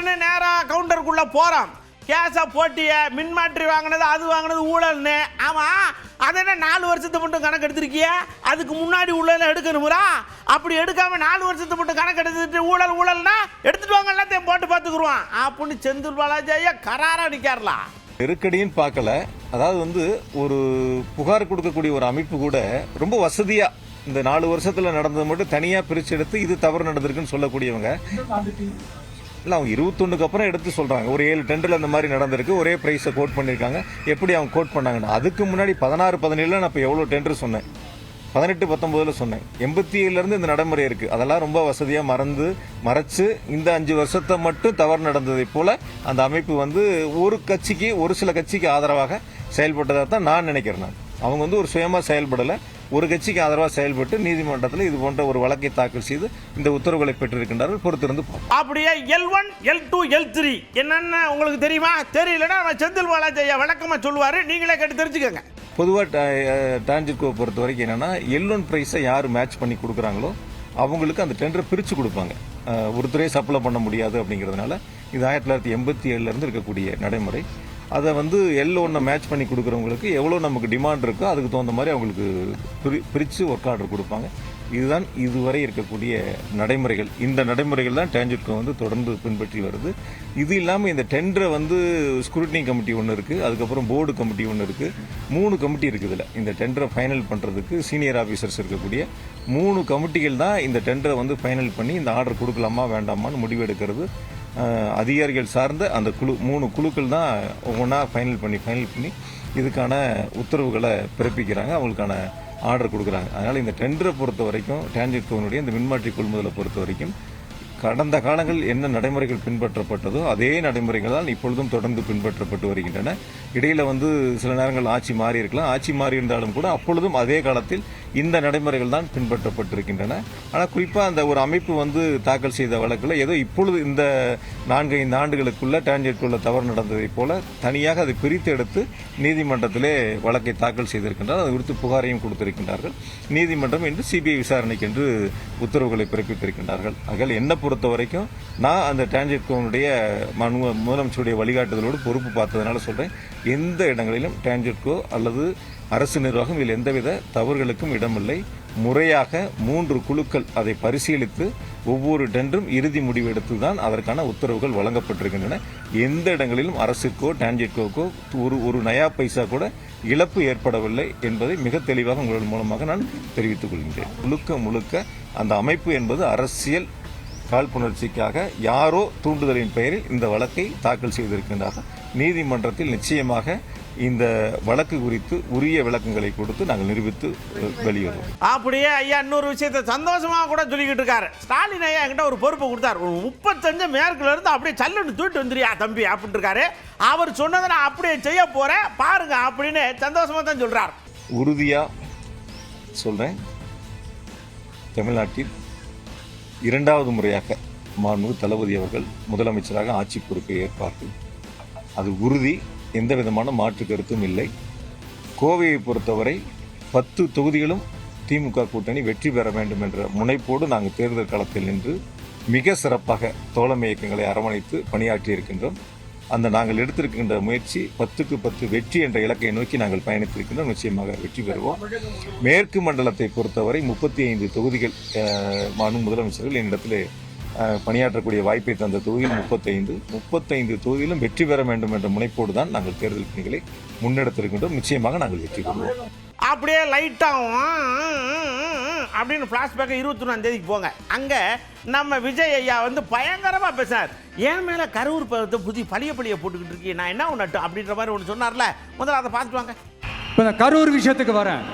உடனே நேராக கவுண்டருக்குள்ளே போகிறோம். கேஸை போட்டிய மின்மாற்றி வாங்கினது அது வாங்கினது ஊழல்னு. ஆமாம், அதை என்ன 4 வருஷத்தை மட்டும் கணக்கு எடுத்திருக்கிய? அதுக்கு முன்னாடி ஊழல் எடுக்கணுமுறா? அப்படி எடுக்காமல் 4 வருஷத்தை மட்டும் கணக்கு எடுத்துட்டு ஊழல்னா எடுத்துட்டு வாங்க, எல்லாத்தையும் போட்டு பார்த்துக்குருவான் அப்படின்னு செந்தில் பாலாஜி ஐயா கராராக நிற்காரலாம். நெருக்கடின்னு பார்க்கல. அதாவது ஒரு புகார் கொடுக்கக்கூடிய ஒரு அமைப்பு கூட ரொம்ப வசதியா இந்த 4 வருஷத்துல நடந்தது மட்டும் தனியா பிரிச்சு எடுத்து இது தவறு நடந்திருக்குன்னு சொல்லக்கூடியவங்க இல்ல. அவங்க 21க்கு அப்புறம் எடுத்து சொல்றாங்க. ஒரு 7 டெண்டர்ல அந்த மாதிரி நடந்திருக்கு, ஒரே பிரைஸை கோட் பண்ணிருக்காங்க. எப்படி அவங்க கோட் பண்ணாங்கன்னா, அதுக்கு முன்னாடி 16, 17 நான் இப்போ எவ்வளவு டெண்டர் சொன்னேன், 18, 19 சொன்னேன். 87 இருந்து இந்த நடைமுறை இருக்கு. அதெல்லாம் ரொம்ப வசதியா மறைச்சு இந்த 5 வருஷத்தை மட்டும் தவறு நடந்ததை போல அந்த அமைப்பு ஒரு சில கட்சிக்கு ஆதரவாக செயல்பட்டதா தான் நான் நினைக்கிறேன். அவங்க ஒரு சுயமா செயல்படல, ஒரு கட்சிக்கு ஆதரவாக செயல்பட்டு நீதிமன்றத்தில் இது போன்ற ஒரு வழக்கை தாக்கல் செய்து இந்த உத்தரவுகளை பெற்றிருக்கின்றார்கள். பொறுத்திருந்து அப்படியே L1, L2, L3 என்னன்னு உங்களுக்கு தெரியுமா? தெரியலன்னா செந்தில் பாலாஜி ஐயா விளக்கமா சொல்லுவாரு, நீங்களே கேட்டு தெரிஞ்சுக்கோங்க. பொதுவாக டான்ஜெட்கோ பொறுத்த வரைக்கும் என்னன்னா, L1 பிரைஸை யார் மேட்ச் பண்ணி கொடுக்குறாங்களோ அவங்களுக்கு அந்த டெண்டரை பிரித்து கொடுப்பாங்க. ஒருத்தரே சப்ளை பண்ண முடியாது அப்படிங்கிறதுனால இது 1987 இருந்து இருக்கக்கூடிய நடைமுறை. அதை L1 மேட்ச் பண்ணி கொடுக்குறவங்களுக்கு எவ்வளோ நமக்கு டிமாண்ட் இருக்கோ அதுக்கு தகுந்த மாதிரி அவங்களுக்கு பிரித்து ஒர்க் ஆர்டர் கொடுப்பாங்க. இதுதான் இதுவரை இருக்கக்கூடிய நடைமுறைகள். இந்த நடைமுறைகள் தான் டான்ஜெட்கோ தொடர்ந்து பின்பற்றி வருது. இது இல்லாமல் இந்த டெண்டரை ஸ்க்ரூட்டினி கமிட்டி ஒன்று இருக்குது, அதுக்கப்புறம் போர்டு கமிட்டி ஒன்று இருக்குது, 3 கமிட்டி இருக்குது. இதில் இந்த டெண்டரை ஃபைனல் பண்ணுறதுக்கு சீனியர் ஆஃபீஸர்ஸ் இருக்கக்கூடிய 3 கமிட்டிகள் தான் இந்த டெண்டரை ஃபைனல் பண்ணி இந்த ஆர்டர் கொடுக்கலாமா வேண்டாமான்னு முடிவெடுக்கிறது. அதிகாரிகள் சார்ந்த அந்த 3 குழுக்கள் தான் ஒவ்வொன்றா ஃபைனல் பண்ணி இதுக்கான உத்தரவுகளை பிறப்பிக்கிறாங்க, அவங்களுக்கான ஆர்டர் கொடுக்குறாங்க. அதனால் இந்த டெண்டரை பொறுத்த வரைக்கும் டான்ஜெட்கோனுடைய இந்த மின்மாற்றி கொள்முதலை பொறுத்த வரைக்கும் கடந்த காலங்கள் என்ன நடைமுறைகள் பின்பற்றப்பட்டதோ அதே நடைமுறைகள் தான் இப்பொழுதும் தொடர்ந்து பின்பற்றப்பட்டு வருகின்றன. இடையில சில நேரங்கள் ஆட்சி மாறி இருக்கலாம், ஆட்சி மாறி இருந்தாலும் கூட அப்பொழுதும் அதே காலத்தில் இந்த நடைமுறைகள் தான் பின்பற்றப்பட்டிருக்கின்றன. ஆனால் குறிப்பாக அந்த ஒரு அமைப்பு தாக்கல் செய்த வழக்கில் ஏதோ இப்பொழுது இந்த 4-5 ஆண்டுகளுக்குள்ள டான்ஜெட்கோல தவறு நடந்ததை போல தனியாக அதை பிரித்து எடுத்து நீதிமன்றத்திலே வழக்கை தாக்கல் செய்திருக்கின்றனர். அது குறித்து புகாரையும் கொடுத்திருக்கின்றார்கள். நீதிமன்றம் இன்று சிபிஐ விசாரணைக்கு என்று உத்தரவுகளை பிறப்பித்திருக்கின்றார்கள். ஆகையால் என்ன பொறுத்த வரைக்கும் நான் அந்த டான்ஜெட்கோனுடைய முதலமைச்சருடைய வழிகாட்டுதலோடு பொறுப்பு பார்த்ததுனால சொல்றேன், எந்த இடங்களிலும் டான்ஜெட்கோ அல்லது அரசு நிர்வாகம் இதில் எந்தவித தவறுகளுக்கும் இடமில்லை. முறையாக 3 குழுக்கள் அதை பரிசீலித்து ஒவ்வொரு டெண்டரும் இறுதி முடிவு எடுத்துதான் அதற்கான உத்தரவுகள் வழங்கப்பட்டிருக்கின்றன. எந்த இடங்களிலும் அரசுக்கோ டான்ஜெட்கோக்கோ ஒரு நயா பைசா கூட இழப்பு ஏற்படவில்லை என்பதை மிக தெளிவாக உங்கள் மூலமாக நான் தெரிவித்துக் கொள்கின்றேன். முழுக்க அந்த அமைப்பு என்பது அரசியல் காழ்ப்புணர்ச்சிக்காக யாரோ தூண்டுதலின் பெயரில் இந்த வழக்கை தாக்கல் செய்திருக்கின்றார்கள். நீதிமன்றத்தில் நிச்சயமாக இந்த வழக்கு குறித்து உரிய விளக்கங்களை கொடுத்து நாங்கள் நிரூபித்து வெளியேறுவோம். அப்படியே ஐயா இன்னொரு விஷயத்தை சந்தோஷமா கூட சொல்லிக்கிட்டு இருக்காரு. ஸ்டாலின் ஐயா என்கிட்ட ஒரு பொறுப்பை கொடுத்தாரு, ஒரு 35 மேற்குல இருந்து அப்படியே சல்லுன்னு தூக்கிட்டு வந்துறியா தம்பி அப்படின்னு இருக்காரு. அவர் சொன்னதை நான் அப்படியே செய்ய போறேன் பாருங்க அப்படின்னு சந்தோஷமா தான் சொல்றாரு. உறுதியா சொல்றேன், தமிழ்நாட்டில் 2வது முறையாக மாண்புமிகு தளபதி அவர்கள் முதலமைச்சராக ஆட்சி பொறுப்பை ஏற்பார்கள். அது உறுதி, எந்த விதமான மாற்று கருத்தும் இல்லை. கோவையை பொறுத்தவரை 10 தொகுதிகளும் திமுக கூட்டணி வெற்றி பெற வேண்டும் என்ற முனைப்போடு நாங்கள் தேர்தல் களத்தில் நின்று மிக சிறப்பாக தோழமை இயக்கங்களை அரவணைத்து பணியாற்றி இருக்கின்றோம். அந்த நாங்கள் எடுத்திருக்கின்ற முயற்சி 10க்கு 10 வெற்றி என்ற இலக்கை நோக்கி நாங்கள் பயணித்திருக்கின்றோம். நிச்சயமாக வெற்றி பெறுவோம். மேற்கு மண்டலத்தை பொறுத்தவரை 35 தொகுதிகள் மாண்பு முதலமைச்சர்கள் என்னிடத்திலே பணியாற்றக்கூடிய வாய்ப்பை தந்த தொகுதியில் 35 தொகுதியிலும் வெற்றி பெற வேண்டும் என்ற முனைப்போடு தான் நாங்கள் தேர்தல் பணிகளை முன்னெடுத்திருக்கின்றோம். நிச்சயமாக நாங்கள் வெற்றி பெறுவோம். அப்படியே லைட்டாகும் அப்படின்னு ஃப்ளாஷ்பேக்கை 21ஆம் தேதிக்கு போங்க. அங்கே நம்ம விஜய் ஐயா பயங்கரமாக பேசினார். என் மேலே கரூர் புதிய பழிய போட்டுக்கிட்டு இருக்கீங்க, நான் என்ன ஒன்று அப்படின்ற மாதிரி ஒன்று சொன்னார்ல. முதல்ல அதை பார்த்துட்டு வாங்க. இப்போ நான் கரூர் விஷயத்துக்கு வரேன்.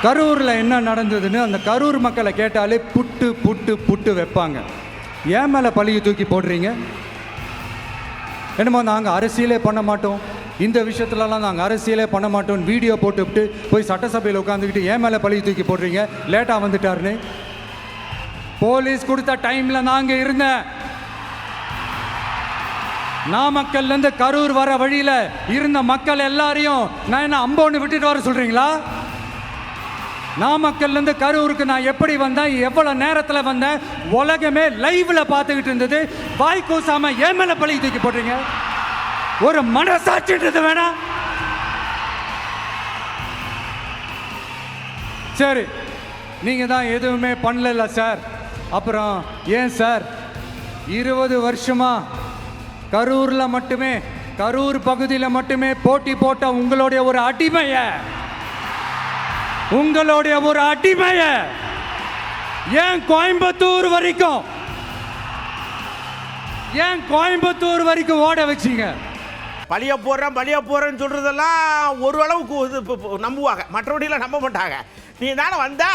கரூரில் என்ன நடந்ததுன்னு அந்த கரூர் மக்களை கேட்டாலே புட்டு புட்டு புட்டு வைப்பாங்க. ஏன் மேலே பழியை தூக்கி போடுறீங்க? என்னமோ நாங்கள் அரசியலே பண்ண மாட்டோம், இந்த விஷயத்துலலாம் நாங்கள் அரசியலே பண்ண மாட்டோம், வீடியோ போட்டுவிட்டு போய் சட்டசபையில் உட்காந்துக்கிட்டு ஏன் மேலே பழியை தூக்கி போடுறீங்க, லேட்டாக வந்துட்டாருன்னு. போலீஸ் கொடுத்த டைமில் நாங்கள் இருந்தேன். நாமக்கல்லேருந்து கரூர் வர வழியில் இருந்த மக்கள் எல்லாரையும் நான் என்ன அம்போன்னு விட்டுட்டு வர சொல்கிறீங்களா? நாமக்கல்லேருந்து கரூருக்கு நான் எப்படி வந்தேன், எவ்வளோ நேரத்தில் வந்தேன், உலகமே லைவ்ல பார்த்துக்கிட்டு இருந்தது. வாய் கூசாம ஏன் மேலே பழி தூக்கி போடுறீங்க? ஒரு மனசாட்சின்றது வேணாம். சரி, நீங்கள் தான் எதுவுமே பண்ணல சார். அப்புறம் ஏன் சார் 20 வருஷமா கரூரில் மட்டுமே, கரூர் பகுதியில் மட்டுமே போட்டி போட்ட உங்களுடைய ஒரு அடிமைய ஏன் கோயம்புத்தூர் வரைக்கும் ஓட வச்சீங்க? பழிய போடுறேன்னு சொல்றதெல்லாம் ஒரு அளவுக்கு நம்புவாங்க, மற்றபடியெல்லாம் நம்ப மாட்டாங்க. நீ தானே வந்த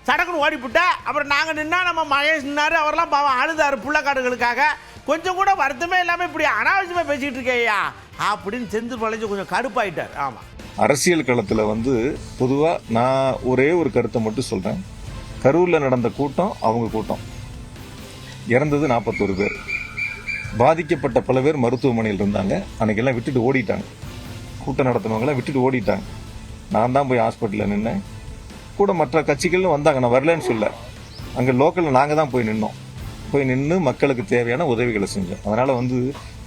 சடக்குன்னு ஓடிப்புட்ட, அப்புறம் நாங்கள் நின்னா நம்ம மகேஷ் நின்னாரு, அவரெல்லாம் பாவம் அழுதாரு புள்ளக்காடுகளுக்காக. கொஞ்சம் கூட வருத்தமே இல்லாமல் இப்படி அனாவசியமாக பேசிக்கிட்டு இருக்கேயா அப்படின்னு செந்தில் பாலாஜி கொஞ்சம் கடுப்பாயிட்டார். ஆமாம், அரசியல் களத்தில் வந்து பொதுவாக நான் ஒரே ஒரு கருத்தை மட்டும் சொல்கிறேன். கரூரில் நடந்த கூட்டம் அவங்க கூட்டம், இறந்தது 41 பேர், பாதிக்கப்பட்ட பல பேர் மருத்துவமனையில் இருந்தாங்க. அன்றைக்கெல்லாம் விட்டுட்டு ஓடிட்டாங்க, கூட்டம் நடத்தினவங்களாம் விட்டுட்டு ஓடிட்டாங்க. நான் தான் போய் ஹாஸ்பிட்டலில் நின்னேன், கூட மற்ற கட்சிகளும் வந்தாங்க, நான் வரலன்னு சொல்ல. அங்கே லோக்கலில் நாங்கள் தான் போய் நின்று மக்களுக்கு தேவையான உதவிகளை செஞ்சோம். அதனால் வந்து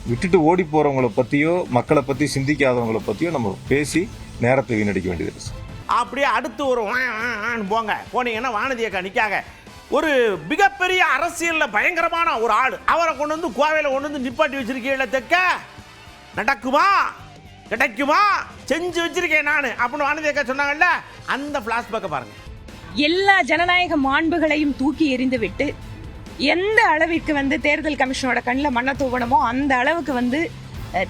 விட்டுட்டு ஓடி போகிறவங்கள பற்றியோ மக்களை பற்றி சிந்திக்காதவங்களை பற்றியோ நம்ம பேசி நேரத்தை வீணடிக்க வேண்டியது. அப்படியே அடுத்து ஒரு போனீங்கன்னா வானதி அக்கா நிற்காக ஒரு மிகப்பெரிய அரசியலில் பயங்கரமான ஒரு ஆள், அவரை கொண்டு வந்து கோவையில் கொண்டு வந்து நிப்பாட்டி வச்சிருக்கீங்கள, தெக்க நடக்குமா கிடைக்குமா செஞ்சு வச்சிருக்கேன் நான் அப்படின்னு வானதி அக்கா சொன்னாங்கல்ல, அந்த பிளாஷ்பேக்கை பாருங்க. எல்லா ஜனநாயக மாண்புகளையும் தூக்கி எறிந்து விட்டு எந்த அளவிற்கு வந்து தேர்தல் கமிஷனோட கண்ணில் மண்ணை தூவணுமோ அந்த அளவுக்கு வந்து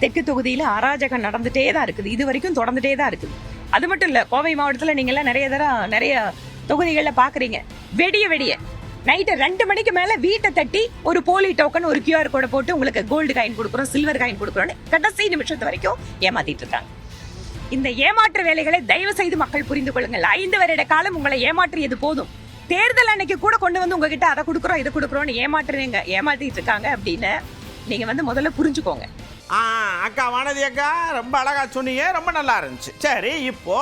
தெற்கு தொகுதியில் அராஜகம் நடந்துட்டே தான் இருக்குது, இது வரைக்கும் தொடர்ந்துட்டே தான் இருக்குது. அது மட்டும் இல்லை, கோவை மாவட்டத்தில் நீங்கள்லாம் நிறைய தொகுதிகளில் பார்க்குறீங்க, வெடிய நைட்டு 2 மணிக்கு மேலே வீட்டை தட்டி ஒரு போலி டோக்கன், ஒரு QR கோடை போட்டு உங்களுக்கு கோல்டு காயின் கொடுக்குறோம், சில்வர் காயின் கொடுக்குறோன்னு கடைசி நிமிஷத்து வரைக்கும் ஏமாத்திட்டு இருக்காங்க. இந்த ஏமாற்று வேலைகளை தயவு செய்து மக்கள் புரிந்து கொள்ளுங்கள். 5 வருட காலம் உங்களை ஏமாற்றியது போதும். தேர்தல் அன்னைக்கு கூட கொண்டு வந்து உங்ககிட்ட அதை கொடுக்குறோம் இதை கொடுக்குறோன்னு ஏமாத்திட்டு இருக்காங்க அப்படின்னு நீங்க வந்து முதல்ல புரிஞ்சுக்கோங்க. அக்கா வானதி அக்கா ரொம்ப அழகா சொன்னீங்க, ரொம்ப நல்லா இருந்துச்சு. சரி, இப்போ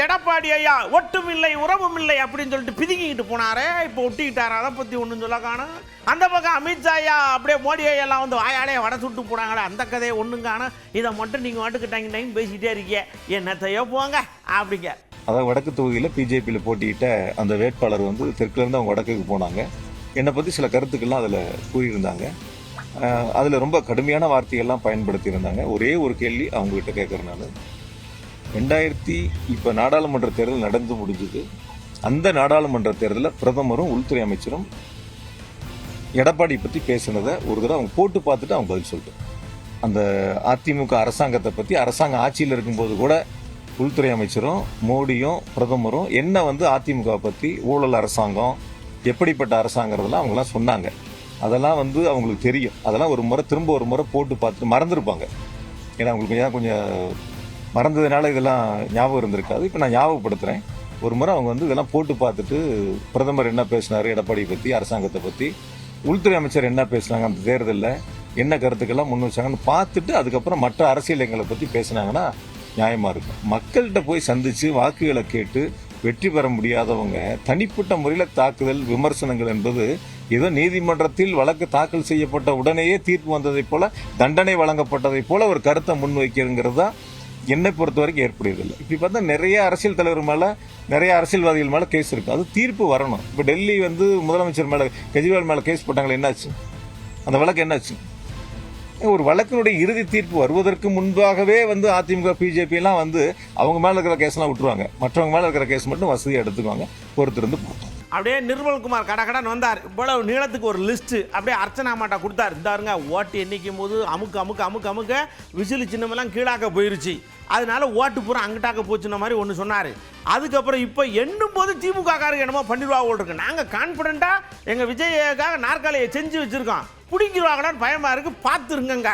எடப்பாடி ஐயா ஒட்டும் இல்லை உறவும் இல்லை அப்படின்னு சொல்லிட்டு பிதுங்கிக்கிட்டு போனாரே, இப்போ ஒட்டிக்கிட்டாரு, அதை பற்றி ஒன்றும் சொல்ல காணும். அந்த பக்கம் அமித்ஷா ஐயா அப்படியே மோடி ஐயெல்லாம் வந்து வாயாலே வடை சுட்டு போனாங்களே, அந்த கதையை ஒன்றும் காணும். இதை மட்டும் நீங்கள் வாட்டுக்கு டைம் பேசிக்கிட்டே இருக்கீங்க, என்னத்தையோ போங்க அப்படிங்க. அதாவது வடக்கு தொகுதியில் பிஜேபியில் போட்டியிட்ட அந்த வேட்பாளர் வந்து தெற்குலேருந்து அவங்க வடக்குக்கு போனாங்க. என்னை பற்றி சில கருத்துக்கள்லாம் அதில் கூறியிருந்தாங்க. அதில் ரொம்ப கடுமையான வார்த்தைகள்லாம் பயன்படுத்தியிருந்தாங்க. ஒரே ஒரு கேள்வி அவங்ககிட்ட கேட்குறேன் நான். 2000 இப்போ நாடாளுமன்ற தேர்தல் நடந்து முடிஞ்சுது. அந்த நாடாளுமன்ற தேர்தலில் பிரதமரும் உள்துறை அமைச்சரும் எடப்பாடி பற்றி பேசுனதை ஒரு தடவை அவங்க போட்டு பார்த்துட்டு அவங்க பதில் சொல்லிட்டு, அந்த அதிமுக அரசாங்கத்தை பற்றி அரசாங்கம் ஆட்சியில் இருக்கும்போது கூட உள்துறை அமைச்சரும் மோடியும் பிரதமரும் என்ன வந்து அதிமுக பற்றி ஊழல் அரசாங்கம் எப்படிப்பட்ட அரசாங்கிறதெல்லாம் அவங்களாம் சொன்னாங்க. அதெல்லாம் வந்து அவங்களுக்கு தெரியும். அதெல்லாம் திரும்ப ஒரு முறை போட்டு பார்த்துட்டு மறந்துருப்பாங்க. ஏன்னா அவங்களுக்கு கொஞ்சம் மறந்ததுனால இதெல்லாம் ஞாபகம் இருந்திருக்காது. இப்போ நான் ஞாபகப்படுத்துகிறேன். ஒரு முறை அவங்க வந்து இதெல்லாம் போட்டு பார்த்துட்டு பிரதமர் என்ன பேசினார் எடப்பாடி பற்றி, அரசாங்கத்தை பற்றி, உள்துறை அமைச்சர் என்ன பேசுனாங்க, அந்த தேர்தலில் என்ன கருத்துக்கெல்லாம் முன் வச்சாங்கன்னு பார்த்துட்டு அதுக்கப்புறம் மற்ற அரசியலைங்களை பற்றி பேசினாங்கன்னா நியாயமாக இருக்கும். மக்கள்கிட்ட போய் சந்தித்து வாக்குகளை கேட்டு வெற்றி பெற முடியாதவங்க தனிப்பட்ட முறையில் தாக்குதல் விமர்சனங்கள் என்பது ஏதோ நீதிமன்றத்தில் வழக்கு தாக்கல் செய்யப்பட்ட உடனேயே தீர்ப்பு வந்ததைப் போல தண்டனை வழங்கப்பட்டதைப் போல ஒரு கருத்தை முன்வைக்கிறதுங்கிறது தான் என்னை பொறுத்த வரைக்கும் ஏற்படுவதில்லை. இப்படி பார்த்தா நிறைய அரசியல் தலைவர் மேலே நிறைய அரசியல்வாதிகள் மேலே கேஸ் இருக்குது. அது தீர்ப்பு வரணும். இப்போ டெல்லி வந்து முதலமைச்சர் மேலே கெஜ்ரிவால் மேலே கேஸ் போட்டாங்களே, என்னாச்சு? அந்த வழக்கு என்னாச்சு? ஒரு வழக்கினுடைய இறுதி தீர்ப்பு வருவதற்கு முன்பாகவே வந்து அதிமுக பிஜேபி எல்லாம் வந்து அவங்க மேலே இருக்கிற கேஸ்லாம் விட்டுருவாங்க, மற்றவங்க மேலே இருக்கிற கேஸ் மட்டும் வசதியாக எடுத்துக்குவாங்க. பொறுத்திருந்து பார்த்தோம். அப்படியே நிர்மல்குமார் கடகடன் வந்தார். இவ்வளவு நீளத்துக்கு ஒரு லிஸ்ட்டு அப்படியே அர்ச்சனா மாட்டா கொடுத்தாரு. இந்தாருங்க, ஓட்டு எண்ணிக்கும் போது அமுக்க விசிலு சின்னமெல்லாம் கீழாக்க போயிருச்சு, அதனால ஓட்டு பூரா அங்கிட்டாக்க போச்சுன்ன மாதிரி ஒன்று சொன்னார். அதுக்கப்புறம் இப்போ எண்ணும் போது திமுக காரங்க என்னமோ பண்ணிடுவாங்க இருக்கு. நாங்கள் கான்ஃபிடென்ட்டாக எங்கள் விஜய்க்காக நாற்காலியை செஞ்சு வச்சுருக்கோம், பிடிக்கிறாங்கன்னு பயமாக இருக்குது, பார்த்துருங்க.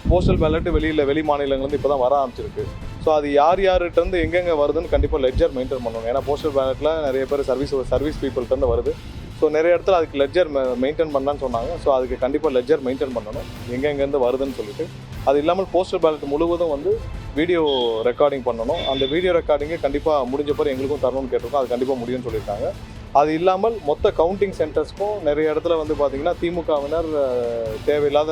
போஸ்டல் பேலட் வெளி மாநிலங்கள்லேருந்து இப்போ தான் வர ஆரம்பிச்சிருக்கு. ஸோ அது யார்கிட்டருந்து எங்கெங்கே வருதுன்னு கண்டிப்பாக லெட்ஜர் மெயின்டைன் பண்ணணும். ஏன்னா போஸ்டல் பேலட்டில் நிறைய பேர் சர்வீஸ் பீப்புள்கிட்டருந்து வருது. ஸோ நிறைய இடத்துல அதுக்கு லெட்ஜர் மெயின்டைன் பண்ணலான்னு சொன்னாங்க. ஸோ அதுக்கு கண்டிப்பாக லெட்ஜர் மெயின்டைன் பண்ணணும் எங்கெங்கேருந்து வருதுன்னு சொல்லிட்டு. அது இல்லாமல் போஸ்டல் பேலட் முழுவதும் வந்து வீடியோ ரெக்கார்டிங் பண்ணணும். அந்த வீடியோ ரெக்கார்டிங்கை கண்டிப்பாக முடிஞ்ச பிறகு எங்களுக்கும் தரணும்னு கேட்டிருக்கோம். அது கண்டிப்பாக முடியும்னு சொல்லியிருக்காங்க. அது இல்லாமல் மொத்த கவுண்டிங் சென்டர்ஸ்க்கும் நிறைய இடத்துல வந்து பார்த்திங்கன்னா திமுகவினர் தேவையில்லாத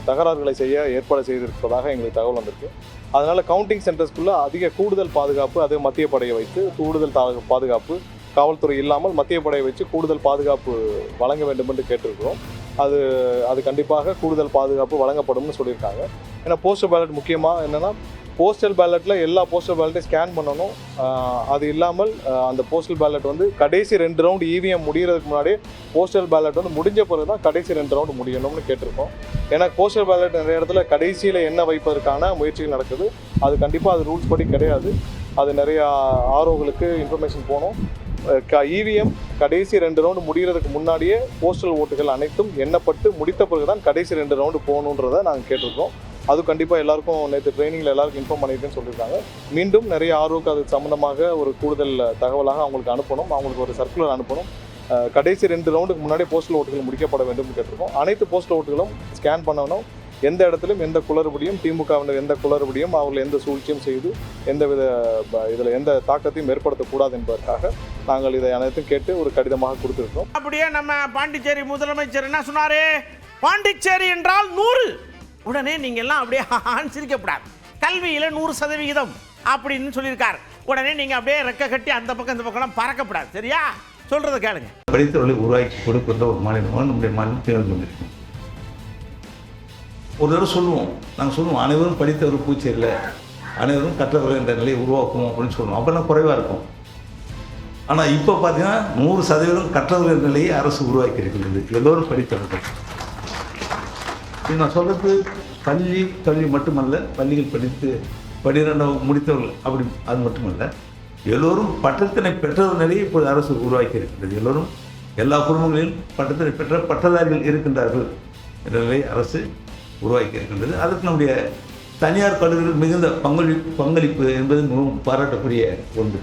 தகராறுகளை செய்ய ஏற்பாடு செய்திருப்பதாக எங்களுக்கு தகவல் வந்திருக்கு. அதனால் கவுண்டிங் சென்டர்ஸ்குள்ளே அதிக கூடுதல் பாதுகாப்பு, அது மத்திய படையை வைத்து கூடுதல் பாதுகாப்பு, காவல்துறை இல்லாமல் மத்திய படையை வச்சு கூடுதல் பாதுகாப்பு வழங்க வேண்டும் என்று கேட்டிருக்கிறோம். அது கண்டிப்பாக கூடுதல் பாதுகாப்பு வழங்கப்படும்னு சொல்லியிருக்காங்க. ஏன்னா போஸ்டல் பேலட் முக்கியமாக என்னென்னா, போஸ்டல் பேலட்டில் எல்லா போஸ்டல் பேலட்டையும் ஸ்கேன் பண்ணணும். அது இல்லாமல் அந்த போஸ்டல் பேலட் வந்து கடைசி 2 ரவுண்டு இவிஎம் முடிகிறதுக்கு முன்னாடியே போஸ்டல் பேலட் வந்து முடிஞ்ச பிறகு தான் கடைசி 2 ரவுண்டு முடியணும்னு கேட்டிருக்கோம். ஏன்னா போஸ்டல் பேலட் நிறைய இடத்துல கடைசியில் என்ன வைப்பதற்கான முயற்சிகள் நடக்குது. அது கண்டிப்பாக அது ரூல்ஸ் படி கிடையாது. அது நிறையா ஆர்ஓகளுக்கு இன்ஃபர்மேஷன் போகணும். இவிஎம் கடைசி 2 ரவுண்டு முடிகிறதுக்கு முன்னாடியே போஸ்டல் ஓட்டுகள் அனைத்தும் எண்ணப்பட்டு முடித்த பிறகு தான் கடைசி 2 ரவுண்டு போகணுன்றதை நாங்கள் கேட்டிருக்கோம். அது கண்டிப்பாக எல்லாருக்கும் நேற்று ட்ரைனிங்கில் எல்லாருக்கும் இன்ஃபார்ம் பண்ணியிருக்கேன்னு சொல்லியிருக்காங்க. மீண்டும் நிறைய ஆர்ஓக்கு அது சம்மந்தமாக ஒரு கூடுதல் தகவலாக அவங்களுக்கு அனுப்பணும். அவங்களுக்கு ஒரு சர்க்குலர் அனுப்பணும். கடைசி 2 ரவுண்டுக்கு முன்னாடியே போஸ்டல் ஓட்டுகள் முடிக்கப்பட வேண்டும் கேட்டிருக்கோம். அனைத்து போஸ்டல் ஓட்டுகளும் ஸ்கேன் பண்ணணும். எந்த இடத்துலையும் எந்த குளறுபடியும் திமுகவினர் எந்த குளறுபடியும் அவர்கள் எந்த சூழ்ச்சியும் செய்து இதில் எந்த தாக்கத்தையும் ஏற்படுத்தக்கூடாது என்பதற்காக நாங்கள் இதை அனைத்தும் கேட்டு ஒரு கடிதமாக கொடுத்துருக்கோம். அப்படியே நம்ம பாண்டிச்சேரி முதலமைச்சர் என்ன சொன்னாரு? பாண்டிச்சேரி என்றால் 100. உடனே நீங்க எல்லாம் அப்படியே சிரிக்கப்படாது. கல்வியில 100% அப்படின்னு சொல்லியிருக்காரு. உடனே நீங்க அப்படியே ரெக்க கட்டி அந்த பக்கம் இந்த பக்கம் பறக்கப்படாது. சரியா? சொல்றதை கேளுங்க. படித்தவர்களை உருவாக்கி கொடுக்கின்ற ஒரு மாநிலமாக நம்முடைய மாநிலம் திகழ்ந்து கொண்டிருக்கும். ஒரு தடவை நாங்கள் சொல்லுவோம் அனைவரும் படித்தவர் பூச்சி இல்லை, அனைவரும் கற்றவர்கள் என்ற நிலையை உருவாக்குவோம் அப்படின்னு சொல்லுவோம். அப்போல்லாம் குறைவாக இருக்கும். ஆனால் இப்போ பார்த்தீங்கன்னா 100% கற்றவர்கள் நிலையை அரசு உருவாக்கி இருக்கின்றது. எல்லோரும் படித்தவர்கள். நான் சொல்கிறது கல்வி மட்டுமல்ல, பள்ளிகள் படித்து 12ஆம் முடித்தவர்கள் அப்படி அது மட்டுமல்ல, எல்லோரும் பட்டத்தினை பெற்றவர் நிலையை இப்போது அரசு உருவாக்கி இருக்கின்றது. எல்லோரும் எல்லா குடும்பங்களிலும் பட்டத்தினை பெற்ற பட்டதாரிகள் இருக்கின்றார்கள் என்ற நிலையை அரசு உருவாக்கி இருக்கின்றது. அதற்கு நம்முடைய தனியார் கல்லூரிகள் மிகுந்த பங்களிப்பு என்பது மிகவும் பாராட்டக்கூடிய ஒன்று.